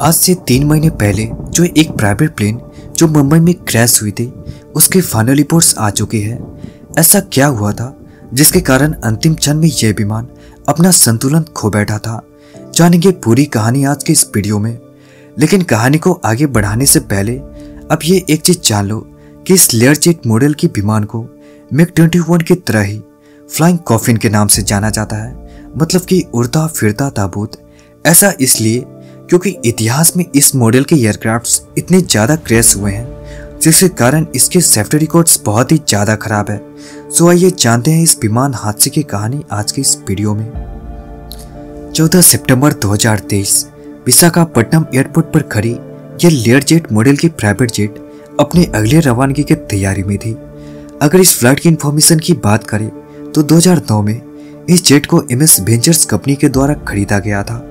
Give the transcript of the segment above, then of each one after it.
आज से 3 महीने पहले जो एक प्राइवेट प्लेन जो मुंबई में क्रैश हुई थी उसके फाइनल रिपोर्ट्स आ चुकी है। ऐसा क्या हुआ था जिसके कारण अंतिम क्षण में यह विमान अपना संतुलन खो बैठा था। जानेंगे पूरी कहानी आज के इस वीडियो में। लेकिन कहानी को आगे बढ़ाने से पहले अब ये एक चीज जान लो कि इस लेयरजेट मॉडल की विमान को MiG-21 की तरह ही फ्लाइंग कॉफिन के नाम से जाना जाता है, मतलब कि उड़ता फिरता ताबूत। ऐसा इसलिए क्योंकि इतिहास में इस मॉडल के एयरक्राफ्ट्स इतने ज़्यादा क्रैश हुए हैं जिसके कारण इसके सेफ्टी रिकॉर्ड्स बहुत ही ज़्यादा खराब है। सो आइए जानते हैं इस विमान हादसे की कहानी आज के इस वीडियो में। 14 सितंबर 2023 विशाखापट्टनम एयरपोर्ट पर खड़ी यह लेयरजेट मॉडल की प्राइवेट जेट अपने अगले रवानगी की तैयारी में थी। अगर इस फ्लाइट की इंफॉर्मेशन की बात करें तो 2009 में इस जेट को MS वेंचर्स कंपनी के द्वारा खरीदा गया था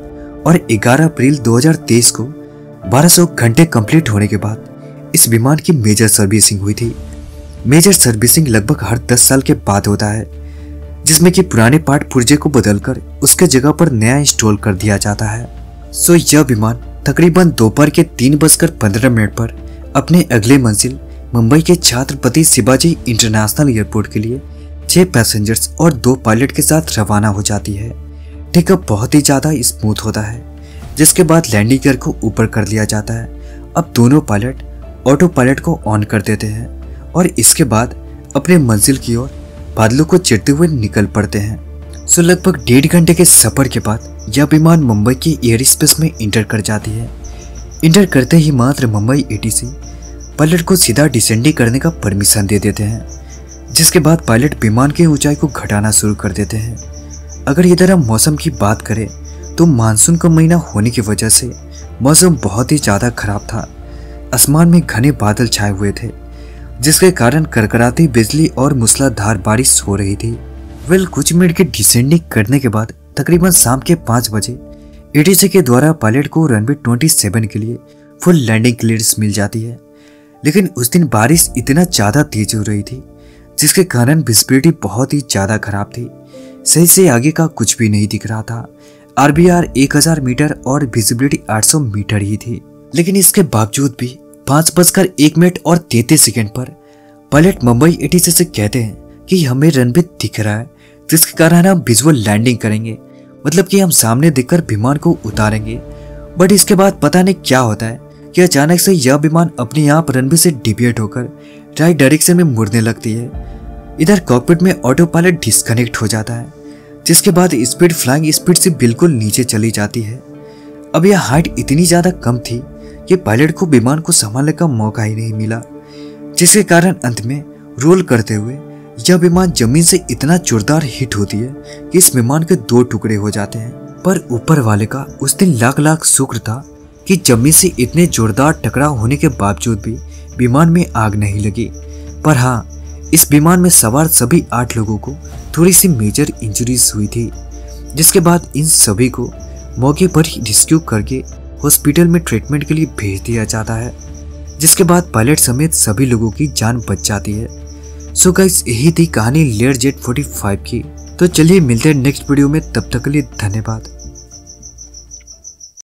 और 11 अप्रैल 2023 को 1200 घंटे कंप्लीट होने के बाद इस विमान की मेजर सर्विसिंग हुई थी। मेजर सर्विसिंग लगभग हर 10 साल के बाद होता है, जिसमें कि पुराने पार्ट पुर्जे को बदलकर उसके जगह पर नया इंस्टॉल कर दिया जाता है। सो यह विमान तकरीबन दोपहर के 3:15 पर अपने अगले मंजिल मुंबई के छत्रपति शिवाजी इंटरनेशनल एयरपोर्ट के लिए 6 पैसेंजर्स और 2 पायलट के साथ रवाना हो जाती है। टेकअप बहुत ही ज़्यादा स्मूथ होता है, जिसके बाद लैंडिंग गियर को ऊपर कर लिया जाता है। अब दोनों पायलट ऑटो पायलट को ऑन कर देते हैं और इसके बाद अपने मंजिल की ओर बादलों को चिरते हुए निकल पड़ते हैं। सो लगभग 1.5 घंटे के सफर के बाद यह विमान मुंबई की एयर स्पेस में इंटर कर जाती है। इंटर करते ही मात्र मुंबई ATC पायलट को सीधा डिसेंडिंग करने का परमिशन दे देते हैं, जिसके बाद पायलट विमान की ऊंचाई को घटाना शुरू कर देते हैं। अगर इधर हम मौसम की बात करें तो मानसून का महीना होने की वजह से मौसम बहुत ही ज़्यादा खराब था। आसमान में घने बादल छाए हुए थे, जिसके कारण कड़कड़ाती बिजली और मूसलाधार बारिश हो रही थी। कुछ मिनट की डिसेंडिंग करने के बाद तकरीबन शाम के 5 बजे ATC के द्वारा पायलट को रनवे 27 के लिए फुल लैंडिंग क्लियरेंस मिल जाती है। लेकिन उस दिन बारिश इतना ज़्यादा तेज हो रही थी जिसके कारण विजिबिलिटी बहुत ही ज़्यादा खराब थी। सही से आगे का कुछ भी नहीं दिख रहा था। RBR 1000 मीटर और विजिबिलिटी 800 मीटर ही थी। लेकिन इसके बावजूद भी 5:01 और 33 सेकेंड पर पायलट मुंबई ATC से कहते हैं कि हमें रनवे दिख रहा है, जिसके कारण हम विजुअल लैंडिंग करेंगे, मतलब कि हम सामने देखकर विमान को उतारेंगे। बट इसके बाद पता नहीं क्या होता है कि अचानक से यह विमान अपने आप रनवे से डिविएट होकर राइट डायरेक्शन में मुड़ने लगती है। इधर कॉकपिट में ऑटो पायलट डिस्कनेक्ट हो जाता है, जिसके बाद स्पीड फ्लाइंग स्पीड से बिल्कुल नीचे चली जाती है। अब यह हाइट इतनी ज़्यादा कम थी कि पायलट को विमान को संभालने का मौका ही नहीं मिला, जिसके कारण अंत में रोल करते हुए यह विमान जमीन से इतना जोरदार हिट होती है कि इस विमान के 2 टुकड़े हो जाते हैं। पर ऊपर वाले का उस दिन लाख लाख शुक्र था कि जमीन से इतने जोरदार टकराव होने के बावजूद भी विमान में आग नहीं लगी। पर हाँ, इस विमान में सवार सभी 8 लोगों को थोड़ी सी मेजर इंजरीज हुई थी, जिसके बाद इन सभी को मौके पर ही रेस्क्यू करके हॉस्पिटल में ट्रीटमेंट के लिए भेज दिया जाता है, जिसके बाद पायलट समेत सभी लोगों की जान बच जाती है। सो गाइस, यही थी कहानी लेयरजेट 45 की। तो चलिए मिलते हैं नेक्स्ट वीडियो में, तब तक के लिए धन्यवाद।